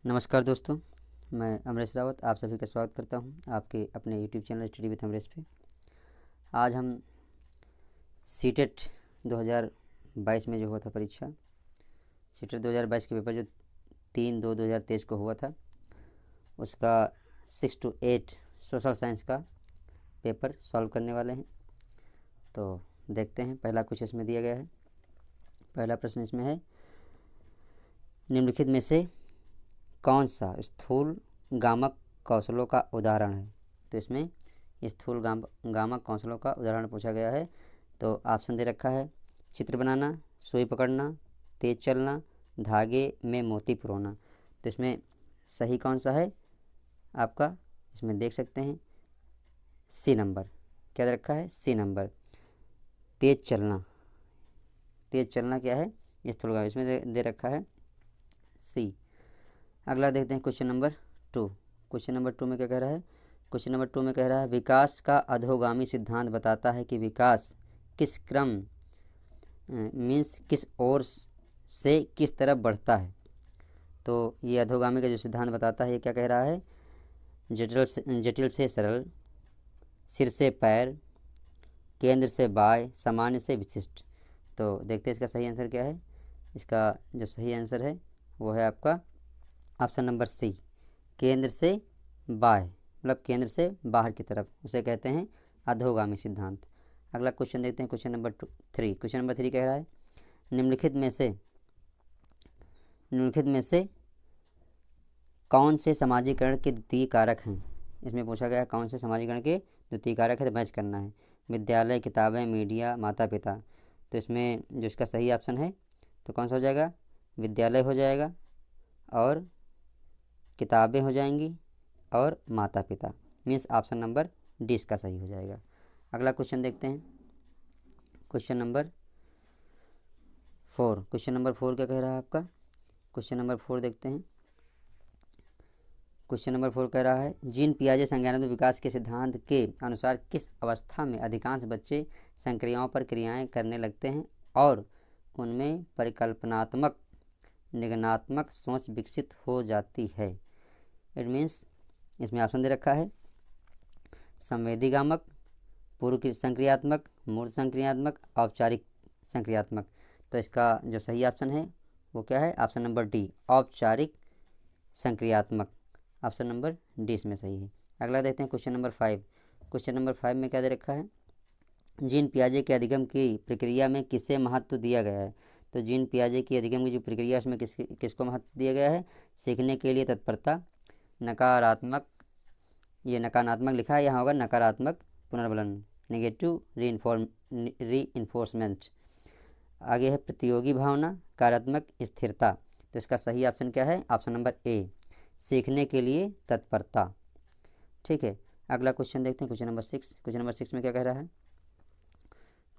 नमस्कार दोस्तों, मैं अमरेश रावत आप सभी का स्वागत करता हूं आपके अपने YouTube channel study with Amresh पे। आज हम सीटेट 2022 में जो हुआ था परीक्षा, सीटेट 2022 के पेपर जो 3/2/2023 को हुआ था, उसका 6 to 8 सोशल साइंस का पेपर सॉल्व करने वाले हैं। तो देखते हैं, पहला कुछ इसमें दिया गया है। पहला प्रश्न इसमें है, निम्नलिखित में से कौन सा स्थूल गामक कौशलों का उदाहरण है। तो इसमें स्थूल गामक कौशलों का उदाहरण पूछा गया है। तो ऑप्शन दे रखा है, चित्र बनाना, सुई पकड़ना, तेज चलना, धागे में मोती पिरोना। तो इसमें सही कौन सा है आपका, इसमें देख सकते हैं सी नंबर। क्या दे रखा है, सी नंबर, तेज चलना। तेज चलना क्या है, स्थूल गामक, इसमें दे रखा है सी। अगला देखते हैं क्वेश्चन नंबर 2। क्वेश्चन नंबर 2 में क्या कह रहा है, क्वेश्चन नंबर 2 में कह रहा है, विकास का अधोगामी सिद्धांत बताता है कि विकास किस क्रम मीन्स किस ओर से किस तरफ बढ़ता है। तो ये अधोगामी का जो सिद्धांत बताता है, ये क्या कह रहा है, जटिल से सरल, सिर से पैर, केंद्र से बाह्य, सामान्य से विशिष्ट। तो देखते हैं इसका सही आंसर क्या है। इसका जो सही आंसर है वो है आपका ऑप्शन नंबर सी, केंद्र से बाह्य, मतलब केंद्र से बाहर की तरफ, उसे कहते हैं अधोगामी सिद्धांत। अगला क्वेश्चन देखते हैं, क्वेश्चन नंबर 3। क्वेश्चन नंबर 3 कह रहा है, निम्नलिखित में से कौन से समाजीकरण के द्वितीय कारक हैं। इसमें पूछा गया कौन से समाजीकरण के द्वितीय कारक है, तो मैच करना है। विद्यालय, किताबें, मीडिया, माता पिता। तो इसमें जो इसका सही ऑप्शन है तो कौन सा हो जाएगा, विद्यालय हो जाएगा, और किताबें हो जाएंगी, और माता पिता, मीन्स ऑप्शन नंबर डी इसका सही हो जाएगा। अगला क्वेश्चन देखते हैं, क्वेश्चन नंबर 4। क्वेश्चन नंबर 4 क्या कह रहा है आपका, क्वेश्चन नंबर 4 देखते हैं। क्वेश्चन नंबर 4 कह रहा है, जीन पियाजे संज्ञानात्मक विकास के सिद्धांत के अनुसार किस अवस्था में अधिकांश बच्चे संक्रियाओं पर क्रियाएं करने लगते हैं और उनमें परिकल्पनात्मक निगमनात्मक सोच विकसित हो जाती है। इट मीन्स इसमें ऑप्शन दे रखा है, संवेदी गामक, पूर्व संक्रियात्मक, मूर्त संक्रियात्मक, औपचारिक संक्रियात्मक। तो इसका जो सही ऑप्शन है वो क्या है, ऑप्शन नंबर डी, औपचारिक संक्रियात्मक। ऑप्शन नंबर डी इसमें सही है। अगला देखते हैं क्वेश्चन नंबर 5। क्वेश्चन नंबर 5 में क्या दे रखा है, जीन पियाजे के अधिगम की प्रक्रिया में किसे महत्व दिया गया है। तो जीन पियाजे की अधिगम की जो प्रक्रिया है उसमें किसको महत्व दिया गया है, सीखने के लिए तत्परता, नकारात्मक, ये नकारात्मक लिखा है, यहाँ होगा नकारात्मक पुनर्बलन, नेगेटिव रीइंफोर्समेंट। आगे है प्रतियोगी भावना, कार्यात्मक स्थिरता। तो इसका सही ऑप्शन क्या है, ऑप्शन नंबर ए, सीखने के लिए तत्परता। ठीक है, अगला क्वेश्चन देखते हैं, क्वेश्चन नंबर 6। क्वेश्चन नंबर 6 में क्या कह रहा है,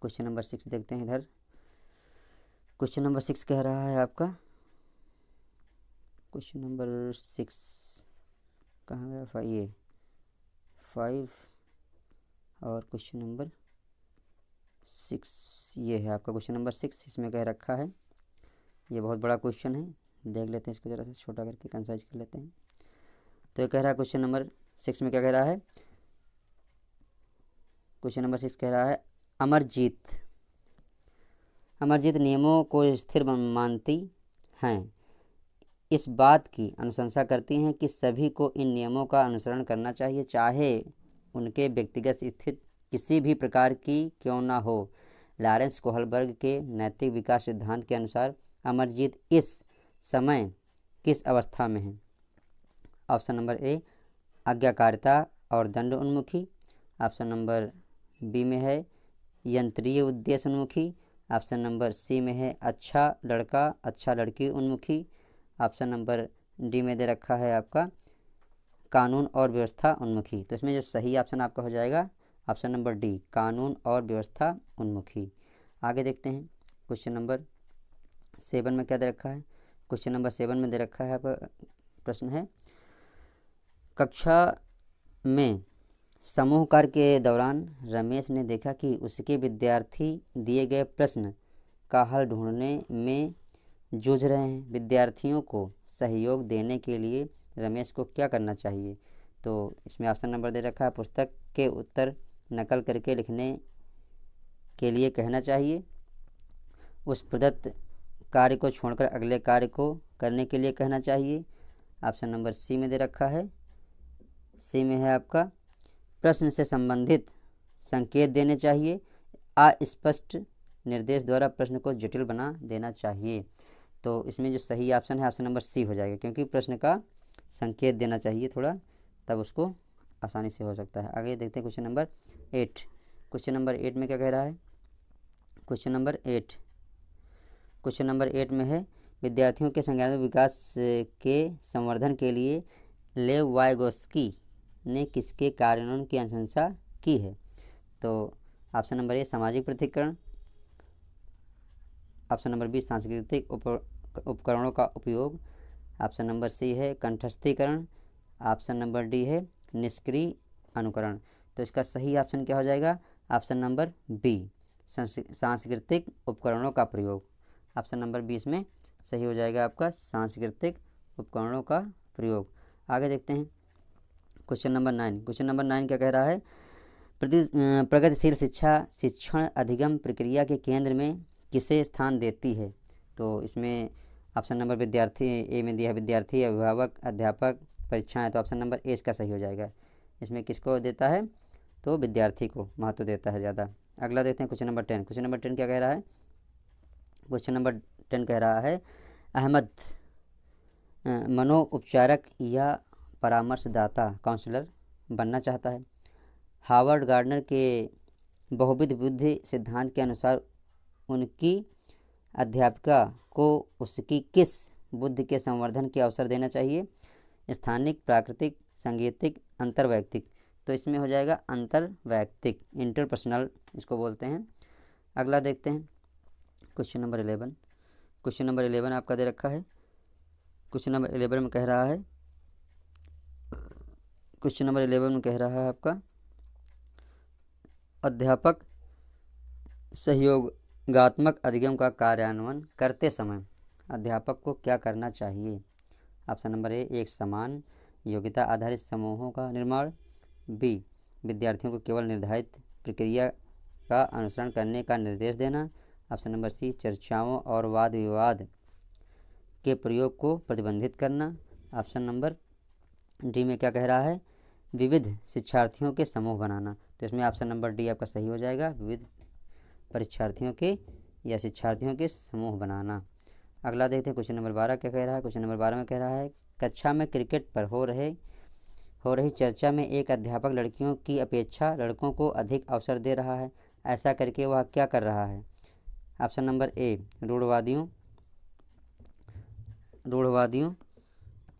क्वेश्चन नंबर 6 देखते हैं इधर। क्वेश्चन नंबर 6 कह रहा है आपका, क्वेश्चन नंबर 6 कहाँ गया, ये 5 और क्वेश्चन नंबर 6 ये है आपका क्वेश्चन नंबर 6। इसमें कह रखा है, ये बहुत बड़ा क्वेश्चन है, देख लेते हैं इसको ज़रा सा छोटा करके कंसाइज कर लेते हैं। तो ये कह रहा है क्वेश्चन नंबर 6 में क्या कह रहा है, क्वेश्चन नंबर 6 कह रहा है, अमरजीत नियमों को स्थिर मानती हैं, इस बात की अनुशंसा करती हैं कि सभी को इन नियमों का अनुसरण करना चाहिए, चाहे उनके व्यक्तिगत स्थिति किसी भी प्रकार की क्यों ना हो। लॉरेंस कोहलबर्ग के नैतिक विकास सिद्धांत के अनुसार अमरजीत इस समय किस अवस्था में है। ऑप्शन नंबर ए, आज्ञाकारिता और दंड उन्मुखी। ऑप्शन नंबर बी में है यंत्रीय उद्देश्य उन्मुखी। ऑप्शन नंबर सी में है अच्छा लड़का अच्छा लड़की उन्मुखी। ऑप्शन नंबर डी में दे रखा है आपका कानून और व्यवस्था उन्मुखी। तो इसमें जो सही ऑप्शन आपका हो जाएगा ऑप्शन नंबर डी, कानून और व्यवस्था उन्मुखी। आगे देखते हैं, क्वेश्चन नंबर 7 में क्या दे रखा है। क्वेश्चन नंबर 7 में दे रखा है आपका प्रश्न है, कक्षा में समूह कार्य के दौरान रमेश ने देखा कि उसके विद्यार्थी दिए गए प्रश्न का हल ढूंढने में जूझ रहे हैं। विद्यार्थियों को सहयोग देने के लिए रमेश को क्या करना चाहिए? तो इसमें ऑप्शन नंबर दे रखा है, पुस्तक के उत्तर नकल करके लिखने के लिए कहना चाहिए, उस प्रदत्त कार्य को छोड़कर अगले कार्य को करने के लिए कहना चाहिए। ऑप्शन नंबर सी में दे रखा है, सी में है आपका, प्रश्न से संबंधित संकेत देने चाहिए, अस्पष्ट निर्देश द्वारा प्रश्न को जटिल बना देना चाहिए। तो इसमें जो सही ऑप्शन है ऑप्शन नंबर सी हो जाएगा, क्योंकि प्रश्न का संकेत देना चाहिए थोड़ा, तब उसको आसानी से हो सकता है। आगे देखते हैं क्वेश्चन नंबर 8। क्वेश्चन नंबर 8 में क्या कह रहा है? क्वेश्चन नंबर 8 में है, विद्यार्थियों के संज्ञानात्मक विकास के संवर्धन के लिए लेव वाइगोस्की ने किसके कार्यान्वयन की अनुशंसा की है? तो ऑप्शन नंबर ए सामाजिक पृथक्करण, ऑप्शन नंबर बी सांस्कृतिक उपकरणों का उपयोग, ऑप्शन नंबर सी है कंठस्थीकरण, ऑप्शन नंबर डी है निष्क्रिय अनुकरण। तो इसका सही ऑप्शन क्या हो जाएगा? ऑप्शन नंबर बी सांस्कृतिक उपकरणों का प्रयोग। ऑप्शन नंबर 20 में सही हो जाएगा आपका सांस्कृतिक उपकरणों का प्रयोग। आगे देखते हैं क्वेश्चन नंबर 9। क्वेश्चन नंबर 9 क्या कह रहा है? प्रगतिशील शिक्षा शिक्षण अधिगम प्रक्रिया के केंद्र में किसे स्थान देती है? तो इसमें ऑप्शन नंबर विद्यार्थी ए में दिया है, विद्यार्थी, अभिभावक, अध्यापक, परीक्षाएं। तो ऑप्शन नंबर ए इसका सही हो जाएगा। इसमें किसको देता है? तो विद्यार्थी को महत्व देता है ज़्यादा। अगला देखते हैं क्वेश्चन नंबर 10। क्वेश्चन नंबर 10 क्या कह रहा है? क्वेश्चन नंबर 10 कह रहा है, अहमद मनोउपचारक या परामर्शदाता काउंसलर बनना चाहता है। हार्वर्ड गार्डनर के बहुविध बुद्धि सिद्धांत के अनुसार उनकी अध्यापिका को उसकी किस बुद्धि के संवर्धन के अवसर देना चाहिए? स्थानिक, प्राकृतिक, सांगीतिक, अंतर्वैयक्तिक। तो इसमें हो जाएगा अंतर्वैयक्तिक, इंटरपर्सनल इसको बोलते हैं। अगला देखते हैं क्वेश्चन नंबर 11। क्वेश्चन नंबर 11 आपका दे रखा है। क्वेश्चन नंबर 11 में कह रहा है, क्वेश्चन नंबर 11 में कह रहा है आपका, अध्यापक सहयोगात्मक अधिगम का कार्यान्वयन करते समय अध्यापक को क्या करना चाहिए? ऑप्शन नंबर ए एक समान योग्यता आधारित समूहों का निर्माण, बी विद्यार्थियों को केवल निर्धारित प्रक्रिया का अनुसरण करने का निर्देश देना, ऑप्शन नंबर सी चर्चाओं और वाद विवाद के प्रयोग को प्रतिबंधित करना, ऑप्शन नंबर डी में क्या कह रहा है? विविध शिक्षार्थियों के समूह बनाना। तो इसमें ऑप्शन नंबर डी आपका सही हो जाएगा, विविध परीक्षार्थियों के या शिक्षार्थियों के समूह बनाना। अगला देखते हैं क्वेश्चन नंबर 12 क्या कह रहा है। क्वेश्चन नंबर 12 में कह रहा है, कक्षा में क्रिकेट पर हो रही चर्चा में एक अध्यापक लड़कियों की अपेक्षा लड़कों को अधिक अवसर दे रहा है, ऐसा करके वह क्या कर रहा है? Option number A रूढ़वादियों,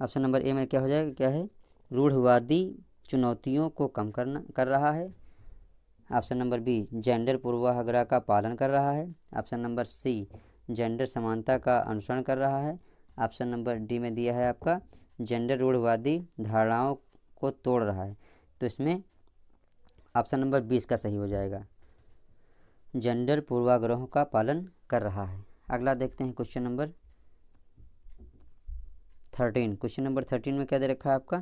option number A में क्या हो जाएगा, क्या है? रूढ़वादी चुनौतियों को कम कर रहा है, ऑप्शन नंबर बी जेंडर पूर्वाग्रह का पालन कर रहा है, ऑप्शन नंबर सी जेंडर समानता का अनुसरण कर रहा है, ऑप्शन नंबर डी में दिया है आपका जेंडर रूढ़वादी धारणाओं को तोड़ रहा है। तो इसमें ऑप्शन नंबर 20 का सही हो जाएगा, जेंडर पूर्वाग्रहों का पालन कर रहा है। अगला देखते हैं क्वेश्चन नंबर 13। क्वेश्चन नंबर 13 में क्या दे रखा है आपका?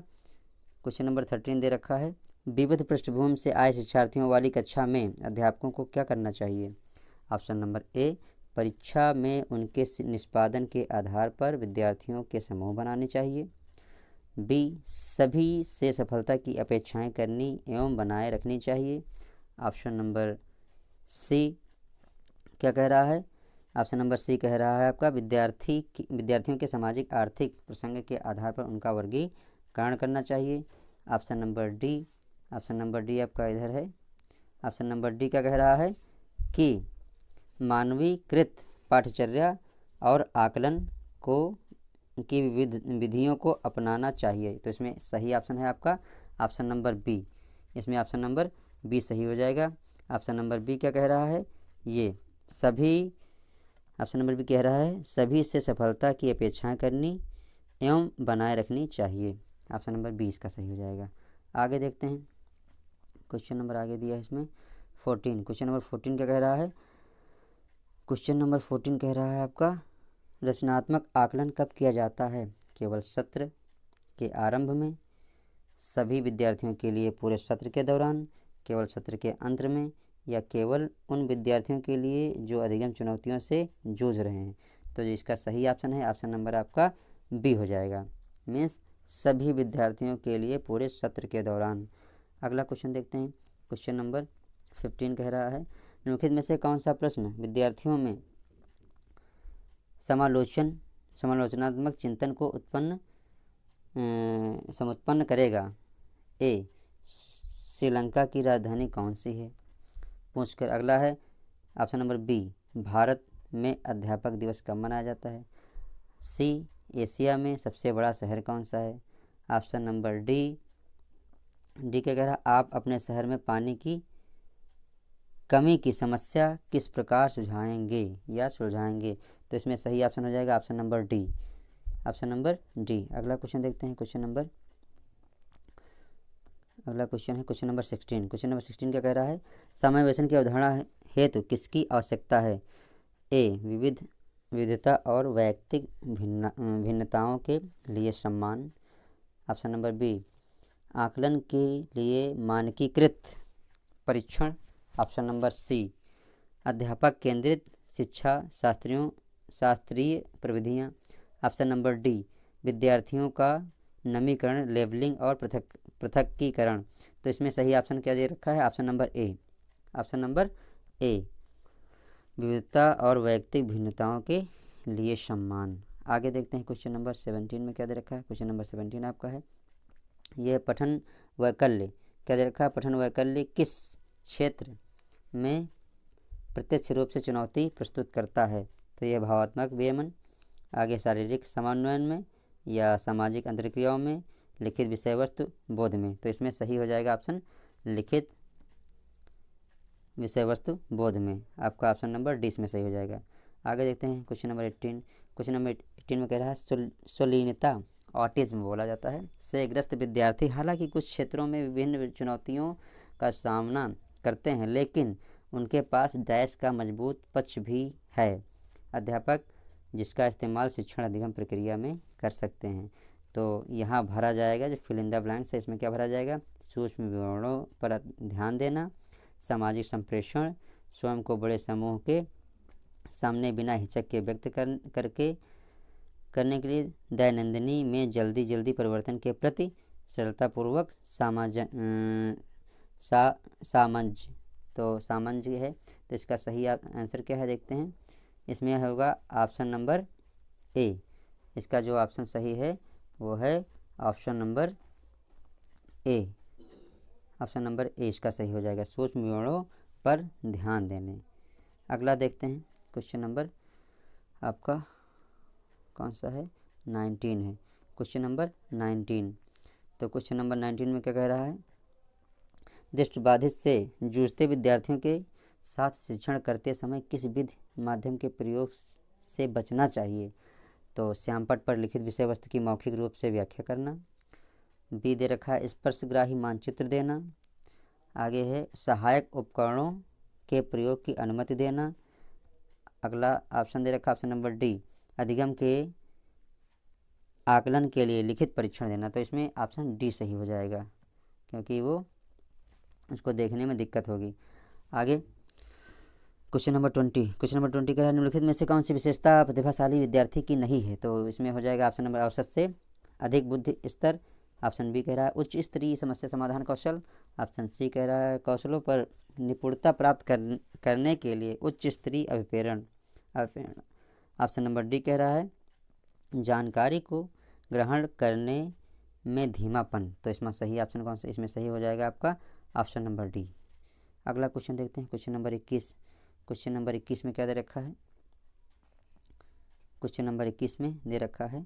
क्वेश्चन नंबर 13 दे रखा है, विविध पृष्ठभूमि से आए शिक्षार्थियों वाली कक्षा में अध्यापकों को क्या करना चाहिए? ऑप्शन नंबर ए परीक्षा में उनके निष्पादन के आधार पर विद्यार्थियों के समूह बनाने चाहिए, बी सभी से सफलता की अपेक्षाएं करनी एवं बनाए रखनी चाहिए, ऑप्शन नंबर सी क्या कह रहा है? ऑप्शन नंबर सी कह रहा है आपका विद्यार्थियों के सामाजिक आर्थिक प्रसंग के आधार पर उनका वर्गीकरण करना चाहिए, ऑप्शन नंबर डी आपका इधर है। ऑप्शन नंबर डी क्या कह रहा है कि मानवीकृत पाठ्यचर्या और आकलन की विविध विधियों को अपनाना चाहिए। तो इसमें सही ऑप्शन है आपका ऑप्शन नंबर बी, इसमें ऑप्शन नंबर बी सही हो जाएगा। ऑप्शन नंबर बी क्या कह रहा है? ये सभी, ऑप्शन नंबर बी कह रहा है सभी से सफलता की अपेक्षाएं करनी एवं बनाए रखनी चाहिए। ऑप्शन नंबर 20 का सही हो जाएगा। आगे देखते हैं क्वेश्चन नंबर आगे दिया है इसमें 14। क्वेश्चन नंबर 14 क्या कह रहा है? क्वेश्चन नंबर 14 कह रहा है आपका रचनात्मक आकलन कब किया जाता है? केवल सत्र के आरंभ में, सभी विद्यार्थियों के लिए पूरे सत्र के दौरान, केवल सत्र के अंत में, या केवल उन विद्यार्थियों के लिए जो अधिगम चुनौतियों से जूझ रहे हैं। तो जो इसका सही ऑप्शन है, ऑप्शन नंबर आपका बी हो जाएगा, मीन्स सभी विद्यार्थियों के लिए पूरे सत्र के दौरान। अगला क्वेश्चन देखते हैं। क्वेश्चन नंबर 15 कह रहा है, निम्नलिखित में से कौन सा प्रश्न विद्यार्थियों में समालोचनात्मक चिंतन को समुत्पन्न करेगा? ए, श्रीलंका की राजधानी कौन सी है? पूछकर अगला है ऑप्शन नंबर बी, भारत में अध्यापक दिवस कब मनाया जाता है? सी, एशिया में सबसे बड़ा शहर कौन सा है? ऑप्शन नंबर डी क्या कह रहा है, आप अपने शहर में पानी की कमी की समस्या किस प्रकार सुलझाएंगे? तो इसमें सही ऑप्शन हो जाएगा option number D, option number D. अगला क्वेश्चन देखते हैं। अगला क्वेश्चन है क्वेश्चन नंबर 16। क्वेश्चन नंबर 16 क्या कह रहा है, समावेशन की अवधारणा हेतु किसकी आवश्यकता है? ए, विविधता और वैयक्तिक भिन्नताओं के लिए सम्मान। ऑप्शन नंबर बी, आकलन के लिए मानकीकृत परीक्षण। ऑप्शन नंबर सी, अध्यापक केंद्रित शिक्षा शास्त्रीय प्रविधियाँ। ऑप्शन नंबर डी, विद्यार्थियों का नवीकरण, लेबलिंग और पृथकीकरण। तो इसमें सही ऑप्शन क्या दे रखा है? Option number A, option number A, विविधता और वैयक्तिक भिन्नताओं के लिए सम्मान। आगे देखते हैं क्वेश्चन नंबर 17 में क्या दे रखा है। क्वेश्चन नंबर 17 आपका है, यह पठन वैकल्य क्या दे रखा है? पठन वैकल्य किस क्षेत्र में प्रत्यक्ष रूप से चुनौती प्रस्तुत करता है? तो यह भावात्मक विनियमन, आगे शारीरिक समन्वयन में, या सामाजिक अंतर्क्रियाओं में, लिखित विषय वस्तु बोध में। तो इसमें सही हो जाएगा ऑप्शन लिखित विषय वस्तु बोध में। आपका ऑप्शन नंबर डी इसमें सही हो जाएगा। आगे देखते हैं क्वेश्चन नंबर 18। क्वेश्चन नंबर 18 में कह रहा है, स्वलीनता ऑटिज्म बोला जाता है से ग्रस्त विद्यार्थी हालांकि कुछ क्षेत्रों में विभिन्न चुनौतियों का सामना करते हैं, लेकिन उनके पास डैश का मजबूत पक्ष भी है। अध्यापक जिसका इस्तेमाल शिक्षण अधिगम प्रक्रिया में कर सकते हैं। तो यहाँ भरा जाएगा जो फिल इन द ब्लैंक्स है, इसमें क्या भरा जाएगा? सूक्ष्म विवरणों पर ध्यान देना, सामाजिक संप्रेषण, स्वयं को बड़े समूह के सामने बिना हिचक के व्यक्त करने के लिए, दैनंदिनी में जल्दी परिवर्तन के प्रति सरलतापूर्वक सामंजस्य। तो सामंजस्य है। तो इसका सही आंसर क्या है देखते हैं। इसमें होगा ऑप्शन नंबर ए। इसका जो ऑप्शन सही है वो है option number A, option number A इसका सही हो जाएगा, सूक्ष्म विवरणों पर ध्यान देने। अगला देखते हैं क्वेश्चन नंबर आपका कौन सा है? 19 है। Question number 19। तो क्वेश्चन नंबर 19 में क्या कह रहा है, दृष्टिबाधित से जूझते विद्यार्थियों के साथ शिक्षण करते समय किस विधि माध्यम के प्रयोग से बचना चाहिए? तो श्यामपट्ट पर लिखित विषय वस्तु की मौखिक रूप से व्याख्या करना। बी दे रखा है स्पर्शग्राही मानचित्र देना। आगे है सहायक उपकरणों के प्रयोग की अनुमति देना। अगला ऑप्शन दे रखा ऑप्शन नंबर डी, अधिगम के आकलन के लिए लिखित परीक्षण देना। तो इसमें ऑप्शन डी सही हो जाएगा, क्योंकि वो उसको देखने में दिक्कत होगी। आगे क्वेश्चन नंबर 20। क्वेश्चन नंबर 20 का है, निम्नलिखित में से कौन सी विशेषता प्रतिभाशाली विद्यार्थी की नहीं है? तो इसमें हो जाएगा ऑप्शन नंबर औसत से अधिक बुद्धि स्तर। ऑप्शन बी कह रहा है उच्च स्तरीय समस्या समाधान कौशल। ऑप्शन सी कह रहा है कौशलों पर निपुणता प्राप्त करने के लिए उच्च स्तरीय अभिप्रेरण। ऑप्शन नंबर डी कह रहा है जानकारी को ग्रहण करने में धीमापन। तो इसमें सही ऑप्शन कौन सा? इसमें सही हो जाएगा आपका ऑप्शन नंबर डी। अगला क्वेश्चन देखते हैं क्वेश्चन नंबर 21। क्वेश्चन नंबर 21 में क्या दे रखा है? क्वेश्चन नंबर 21 में दे रखा है,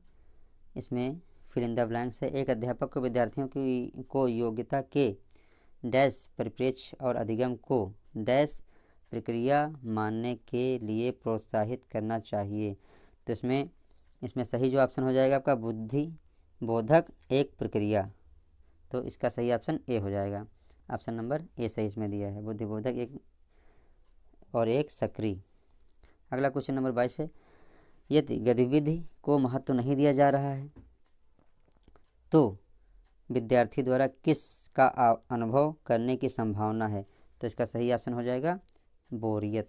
इसमें फिल इन द ब्लैंक्स है। एक अध्यापक को विद्यार्थियों को योग्यता के डैश परिप्रेक्ष्य और अधिगम को डैश प्रक्रिया मानने के लिए प्रोत्साहित करना चाहिए। तो इसमें सही जो ऑप्शन हो जाएगा आपका बुद्धि बोधक एक प्रक्रिया। तो इसका सही ऑप्शन ए हो जाएगा, ऑप्शन नंबर ए सही इसमें दिया है, बुद्धिबोधक एक और एक सक्रिय। अगला क्वेश्चन नंबर 22 है, यदि गतिविधि को महत्व नहीं दिया जा रहा है तो विद्यार्थी द्वारा किस का अनुभव करने की संभावना है? तो इसका सही ऑप्शन हो जाएगा बोरियत।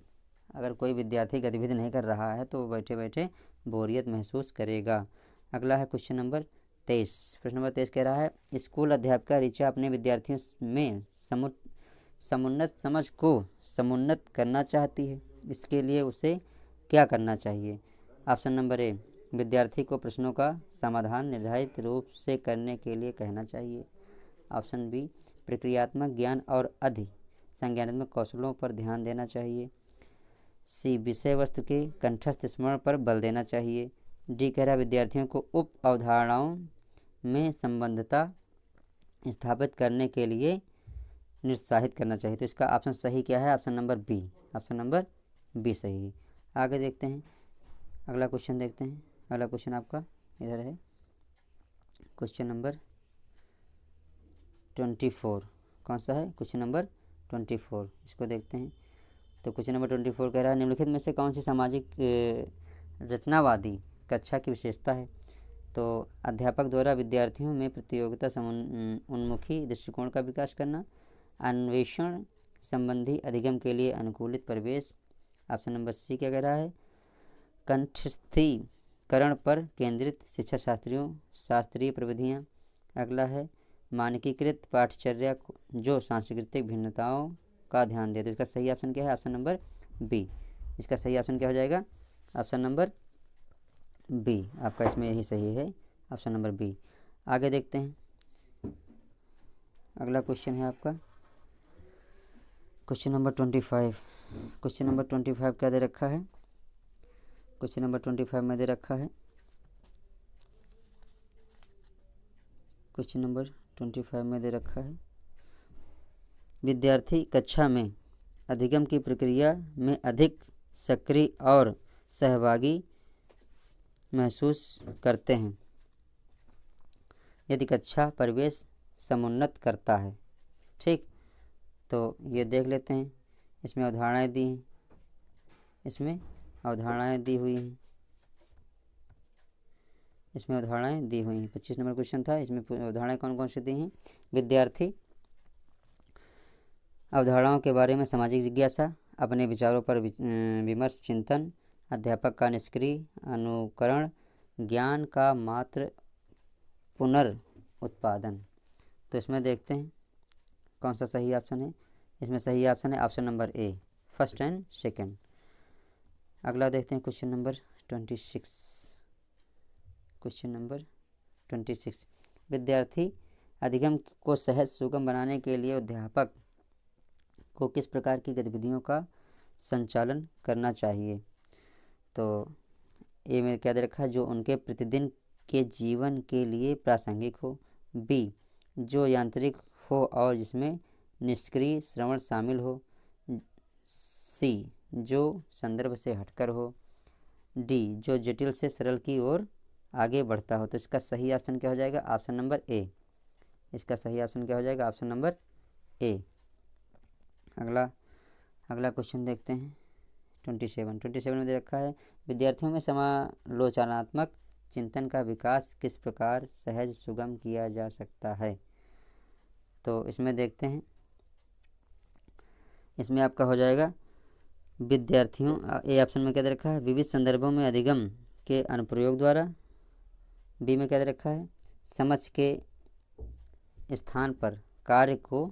अगर कोई विद्यार्थी गतिविधि नहीं कर रहा है तो वो बैठे बैठे बोरियत महसूस करेगा। अगला है क्वेश्चन नंबर 23। प्रश्न नंबर 23 कह रहा है स्कूल अध्यापिका ऋचा अपने विद्यार्थियों में समुन्नत समझ को समुन्नत करना चाहती है। इसके लिए उसे क्या करना चाहिए? ऑप्शन नंबर ए, विद्यार्थी को प्रश्नों का समाधान निर्धारित रूप से करने के लिए कहना चाहिए। ऑप्शन बी, प्रक्रियात्मक ज्ञान और अधि संज्ञानात्मक कौशलों पर ध्यान देना चाहिए। सी, विषय वस्तु के कंठस्थ स्मरण पर बल देना चाहिए। डी कह रहा विद्यार्थियों को उप अवधारणाओं में संबंधता स्थापित करने के लिए निरुत्साहित करना चाहिए। तो इसका ऑप्शन सही क्या है? Option number B. Option number B सही है। आगे देखते हैं, अगला क्वेश्चन देखते हैं। अगला क्वेश्चन आपका इधर है, क्वेश्चन नंबर 24। कौन सा है? क्वेश्चन नंबर 24, इसको देखते हैं। तो क्वेश्चन नंबर 24 कह रहा है निम्नलिखित में से कौन सी सामाजिक रचनावादी कक्षा की विशेषता है? तो अध्यापक द्वारा विद्यार्थियों में प्रतियोगिता उन्मुखी दृष्टिकोण का विकास करना, अन्वेषण संबंधी अधिगम के लिए अनुकूलित परिवेश। ऑप्शन नंबर सी क्या कह रहा है? कंठस्थीकरण पर केंद्रित शिक्षा शास्त्रीय प्रविधियाँ। अगला है मानकीकृत पाठचर्या जो सांस्कृतिक भिन्नताओं का ध्यान दे। तो इसका सही ऑप्शन क्या है? Option number B. इसका सही ऑप्शन क्या हो जाएगा? Option number B. आपका इसमें यही सही है, ऑप्शन नंबर बी। आगे देखते हैं, अगला क्वेश्चन है आपका क्वेश्चन नंबर 25। क्वेश्चन नंबर 25 क्या दे रखा है? क्वेश्चन नंबर 25 में दे रखा है, क्वेश्चन नंबर 25 में दे रखा है विद्यार्थी कक्षा में अधिगम की प्रक्रिया में अधिक सक्रिय और सहभागी महसूस करते हैं यदि कक्षा परिवेश समुन्नत करता है। ठीक, तो ये देख लेते हैं। इसमें अवधारणाएँ दी हैं, इसमें अवधारणाएँ दी हुई हैं, इसमें अवधारणाएँ दी हुई हैं। 25 नंबर क्वेश्चन था, इसमें अवधारणाएँ कौन कौन सी दी हैं? विद्यार्थी अवधारणाओं के बारे में सामाजिक जिज्ञासा, अपने विचारों पर विमर्श चिंतन, अध्यापक का निष्क्रिय अनुकरण, ज्ञान का मात्र पुनर्उत्पादन। तो इसमें देखते हैं कौन सा सही ऑप्शन है। इसमें सही ऑप्शन है option number A, first and second. अगला देखते हैं क्वेश्चन नंबर 26। क्वेश्चन नंबर 26, विद्यार्थी अधिगम को सहज सुगम बनाने के लिए अध्यापक को किस प्रकार की गतिविधियों का संचालन करना चाहिए? तो ए में क्या दे रखा है? जो उनके प्रतिदिन के जीवन के लिए प्रासंगिक हो। बी, जो यांत्रिक हो और जिसमें निष्क्रिय श्रवण शामिल हो। सी, जो संदर्भ से हटकर हो। डी, जो जटिल से सरल की ओर आगे बढ़ता हो। तो इसका सही ऑप्शन क्या हो जाएगा? Option number A. इसका सही ऑप्शन क्या हो जाएगा? Option number A. अगला क्वेश्चन देखते हैं 27 में दे रखा है विद्यार्थियों में समालोचनात्मक चिंतन का विकास किस प्रकार सहज सुगम किया जा सकता है? तो इसमें देखते हैं, इसमें आपका हो जाएगा विद्यार्थियों, ए ऑप्शन में क्या दे रखा है? विविध संदर्भों में अधिगम के अनुप्रयोग द्वारा। बी में क्या दे रखा है? समझ के स्थान पर कार्य को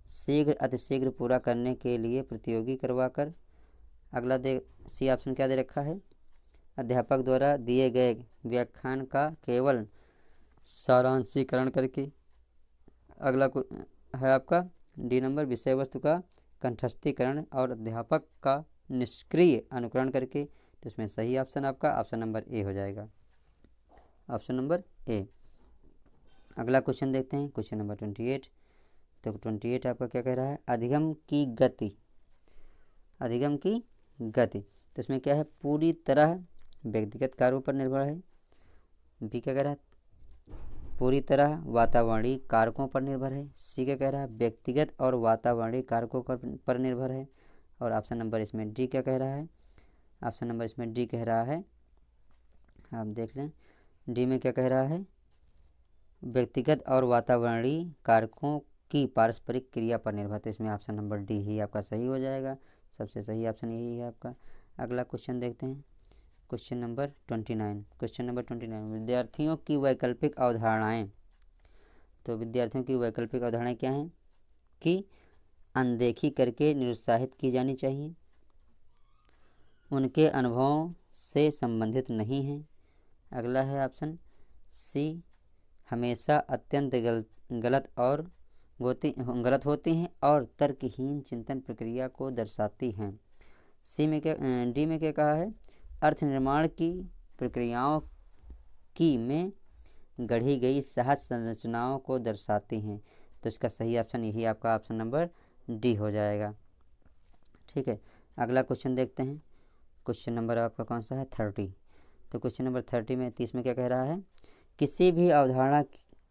शीघ्र अतिशीघ्र पूरा करने के लिए प्रतियोगी करवाकर। अगला सी ऑप्शन क्या दे रखा है? अध्यापक द्वारा दिए गए व्याख्यान का केवल सारांशीकरण करके। अगला है आपका डी नंबर, विषय वस्तु का कंठस्थीकरण और अध्यापक का निष्क्रिय अनुकरण करके। तो इसमें सही ऑप्शन आपका ऑप्शन नंबर ए हो जाएगा, ऑप्शन नंबर ए। अगला क्वेश्चन देखते हैं क्वेश्चन नंबर 28। तो 28 आपका क्या कह रहा है? अधिगम की गति। अधिगम की गति, तो इसमें क्या है? पूरी तरह व्यक्तिगत कार्यों पर निर्भर है। बी क्या कह रहा है? पूरी तरह वातावरणीय कारकों पर निर्भर है। सी क्या कह रहा है? व्यक्तिगत और वातावरणीय कारकों पर निर्भर है। और ऑप्शन नंबर इसमें डी क्या कह रहा है? ऑप्शन नंबर इसमें डी कह रहा है आप देख लें। डी में क्या कह रहा है, व्यक्तिगत और वातावरणीय कारकों की पारस्परिक क्रिया पर निर्भर। तो इसमें ऑप्शन नंबर डी ही आपका सही हो जाएगा, सबसे सही ऑप्शन यही है आपका। अगला क्वेश्चन देखते हैं, क्वेश्चन नंबर 29। विद्यार्थियों की वैकल्पिक अवधारणाएं। तो विद्यार्थियों की वैकल्पिक अवधारणाएं क्या हैं कि अनदेखी करके निरुत्साहित की जानी चाहिए, उनके अनुभवों से संबंधित नहीं हैं। अगला है ऑप्शन सी, हमेशा अत्यंत गलत होती हैं और तर्कहीन चिंतन प्रक्रिया को दर्शाती हैं। डी में क्या कहा है, अर्थ निर्माण की प्रक्रियाओं की में गढ़ी गई सहज संरचनाओं को दर्शाती हैं। तो इसका सही ऑप्शन यही आपका ऑप्शन नंबर डी हो जाएगा। ठीक है, अगला क्वेश्चन देखते हैं। क्वेश्चन नंबर आपका कौन सा है, 30। तो क्वेश्चन नंबर 30 में क्या कह रहा है, किसी भी अवधारणा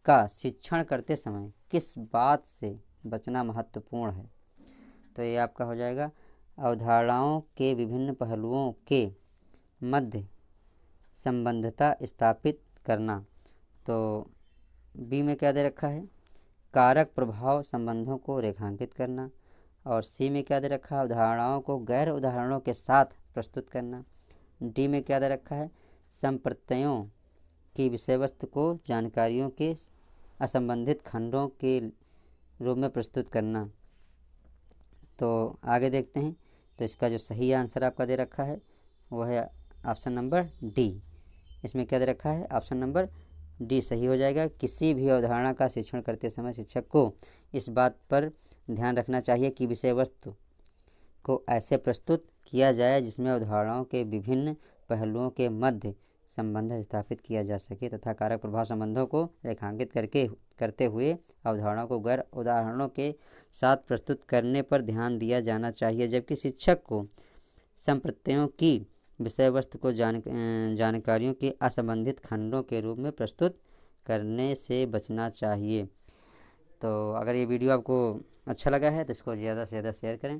का शिक्षण करते समय किस बात से बचना महत्वपूर्ण है। तो ये आपका हो जाएगा, अवधारणाओं के विभिन्न पहलुओं के मध्य संबंधता स्थापित करना। तो बी में क्या दे रखा है, कारक प्रभाव संबंधों को रेखांकित करना। और सी में क्या दे रखा है, अवधारणाओं को गैर उदाहरणों के साथ प्रस्तुत करना। डी में क्या दे रखा है, संप्रत्ययों की विषय वस्तु को जानकारियों के असंबंधित खंडों के रूप में प्रस्तुत करना। तो आगे देखते हैं। तो इसका जो सही आंसर आपका दे रखा है वो है ऑप्शन नंबर डी। इसमें क्या दे रखा है, ऑप्शन नंबर डी सही हो जाएगा। किसी भी अवधारणा का शिक्षण करते समय शिक्षक को इस बात पर ध्यान रखना चाहिए कि विषय वस्तु को ऐसे प्रस्तुत किया जाए जिसमें अवधारणाओं के विभिन्न पहलुओं के मध्य संबंध स्थापित किया जा सके तथा कारक प्रभाव संबंधों को रेखांकित करते हुए अवधारणाओं को गैर उदाहरणों के साथ प्रस्तुत करने पर ध्यान दिया जाना चाहिए। जबकि शिक्षक को संप्रत्ययों की विषय वस्तु को जानकारियों के असंबंधित खंडों के रूप में प्रस्तुत करने से बचना चाहिए। तो अगर ये वीडियो आपको अच्छा लगा है तो इसको ज़्यादा से ज़्यादा शेयर करें।